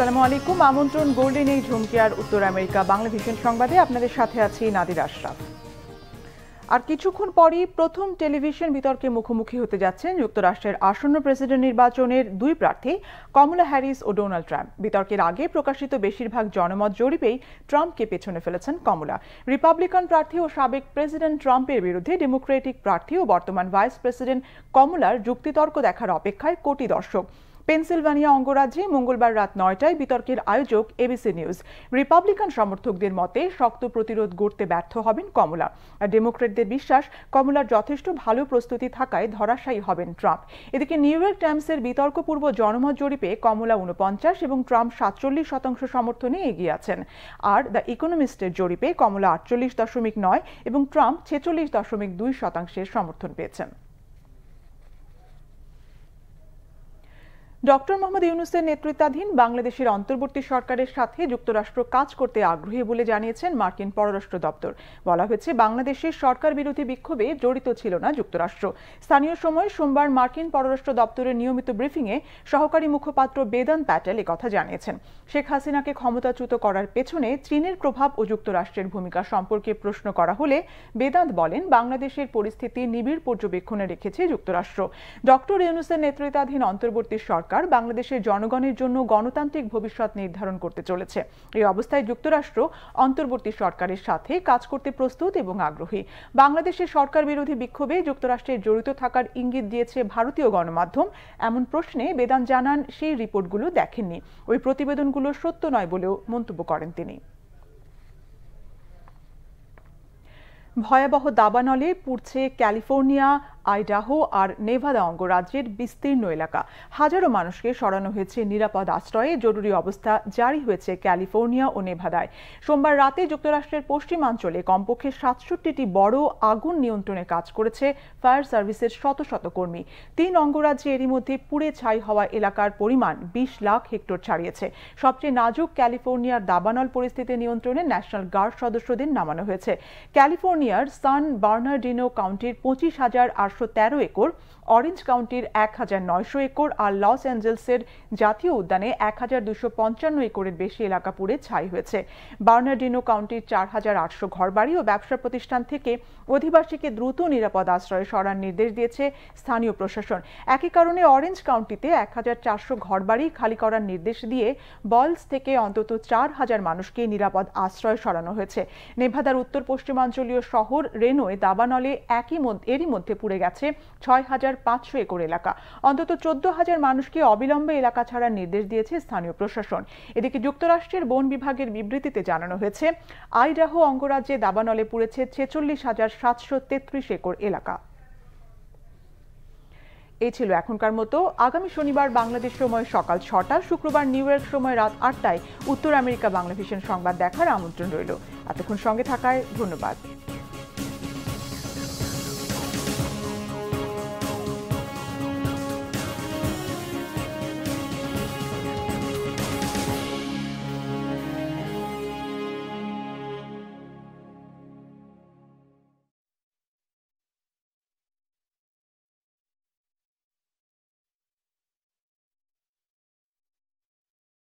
আসসালামু আলাইকুম। আমন্ত্রণ গোল্ডেন এই ঝুমকি আর উত্তর আমেরিকা বাংলা ভিশন সংবাদে আপনাদের সাথে আছি নাদির আশরাফ। আর কিছুক্ষণ পরই প্রথম টেলিভিশন বিতর্কে মুখোমুখি হতে যাচ্ছেন যুক্তরাষ্ট্রের আসন্ন প্রেসিডেন্ট নির্বাচনের দুই প্রার্থী কমলা হ্যারিস ও ডোনাল্ড ট্রাম্প। বিতর্কের আগে প্রকাশিত বেশিরভাগ জনমত জরিপেই ট্রাম্পকে পেছনে ফেলেছেন কমলা। রিপাবলিকান প্রার্থী ও সাবেক প্রেসিডেন্ট ট্রাম্পের বিরুদ্ধে ডেমোক্রেটিক প্রার্থী ও বর্তমান ভাইস প্রেসিডেন্ট কমলার যুক্তিতর্ক দেখার অপেক্ষায় কোটি দর্শক। পেনসিলভানিয়া অঙ্গরাজ্যে মঙ্গলবার রাত ৯টায় বিতর্কের আয়োজক এবিসি নিউজ। রিপাবলিকান সমর্থকদের মতে শক্ত প্রতিরোধ গড়তে ব্যর্থ হবেন কমলা। আর ডেমোক্রেটদের বিশ্বাস কমলার যথেষ্ট ভালো প্রস্তুতি থাকায় ধরাশায়ী হবেন ট্রাম্প। এদিকে নিউ ইয়র্ক টাইমসের বিতর্কপূর্ব জনমত জরিপে কমলা ৪৯ এবং ট্রাম্প ৪৭% সমর্থনে এগিয়ে আছেন। আর দ্য ইকোনমিস্টের জরিপে কমলা ৪৮.৯ এবং ট্রাম্প ৪৬.২% সমর্থন পেয়েছেন। ডক্টর মোহাম্মদ ইউনূসের নেতৃত্বাধীন বাংলাদেশের অন্তর্বর্তী সরকারের সাথে যুক্তরাষ্ট্র কাজ করতে আগ্রহী বলে জানিয়েছেন মার্কিন পররাষ্ট্র দপ্তর। বলা হয়েছে, বাংলাদেশের সরকার বিরোধী বিক্ষোভে জড়িত ছিল না যুক্তরাষ্ট্র। স্থানীয় সময় সোমবার মার্কিন পররাষ্ট্র দপ্তরের নিয়মিত ব্রিফিংয়ে সহকারী মুখপাত্র বেদান্ত প্যাটেল একথা জানিয়েছেন। শেখ হাসিনাকে ক্ষমতাচ্যুত করার পেছনে চীনের প্রভাব ও যুক্তরাষ্ট্রের ভূমিকা সম্পর্কে প্রশ্ন করা হলে বেদান্ত বলেন, বাংলাদেশের পরিস্থিতি নিবিড় পর্যবেক্ষণে রেখেছে যুক্তরাষ্ট্র। ডক্টর ইউনূসের নেতৃত্বাধীন অন্তর্বর্তী সরকার বাংলাদেশের জনগণের জন্য গণতান্ত্রিক ভবিষ্যৎ নির্ধারণ করতে চলেছে। এই অবস্থায় যুক্তরাষ্ট্র অন্তর্বর্তী সরকারের সাথে কাজ করতে প্রস্তুত এবং আগ্রহী। বাংলাদেশের সরকার বিরোধী বিক্ষোভে যুক্তরাষ্ট্রের জড়িত থাকার ইঙ্গিত দিয়েছে ভারতীয় গণমাধ্যম। এমন প্রশ্নে বেদান্ত জানান, সেই রিপোর্টগুলো দেখেননি, ওই প্রতিবেদনগুলো সত্য নয় বলেও মন্তব্য করেন তিনি। ভয়াবহ দাবানলে পুড়ছে ক্যালিফোর্নিয়া, আইডাহো আর নেভাদা অঙ্গরাজ্যের বিস্তীর্ণ এলাকা। হাজারো মানুষকে সরানো হয়েছে নিরাপদ আশ্রয়ে। জরুরি অবস্থা জারি হয়েছে ক্যালিফোর্নিয়া ও নেভাদায়। সোমবার রাতে যুক্তরাষ্ট্রের পশ্চিমাঞ্চলে কমপক্ষে ৬৭টি বড় আগুন নিয়ন্ত্রণে কাজ করেছে ফায়ার সার্ভিসের শত শত কর্মী। ৩ অঙ্গরাজ্যে এরই মধ্যে পুড়ে ছাই হওয়া এলাকার পরিমাণ ২০ লাখ হেক্টর ছাড়িয়েছে। সবচেয়ে নাজুক ক্যালিফোর্নিয়ার দাবানল পরিস্থিতি নিয়ন্ত্রণে ন্যাশনাল গার্ড সদস্যদের নামানো হয়েছে। ক্যালিফোর্নিয়ার সান বার্নার্ডিনো কাউন্টির ২৫,৮১৩ একর, অরেঞ্জ কাউন্টির ১,৯০০ একর আর লস অ্যাঞ্জেলসের জাতীয় উদ্যানে ১,২৫৫ একরের বেশি এলাকা পুড়ে ছাই হয়েছে। বার্নার্ডিনো কাউন্টির ৪,৮০০ ঘরবাড়ি ও ব্যবসা প্রতিষ্ঠান থেকে অধিবাসীকে দ্রুত নিরাপদ আশ্রয়ে সরার নির্দেশ দিয়েছে স্থানীয় প্রশাসন। একই কারণে অরেঞ্জ কাউন্টিতে ১,৪০০ ঘরবাড়ি খালি করার নির্দেশ দিয়ে বয়েলস থেকে অন্তত ৪,০০০ মানুষকে নিরাপদ আশ্রয় সরানো হয়েছে। নেভাদার উত্তর পশ্চিমাঞ্চলীয় শহর রেনোয় দাবানলে এরই মধ্যে পুড়ে গেছে ৬,৫০০ একর এলাকা। অন্তত ১৪,০০০ মানুষকে অবিলম্বে এলাকা ছাড়ার নির্দেশ দিয়েছে স্থানীয় প্রশাসন। এদিকে যুক্তরাষ্ট্রের বন বিভাগের বিবৃতিতে জানানো হয়েছে, আইডাহো অঙ্গরাজ্যে দাবানলে পুড়েছে ৪৬,৭৩৩ একর এলাকা। এই ছিল এখনকার মতো। আগামী শনিবার বাংলাদেশ সময় সকাল ৬টা, শুক্রবার নিউ ইয়র্ক সময় রাত ৮টায় উত্তর আমেরিকা বাংলা ভিশন সংবাদ দেখার আমন্ত্রণ রইল। এতক্ষণ সঙ্গে থাকায় ধন্যবাদ।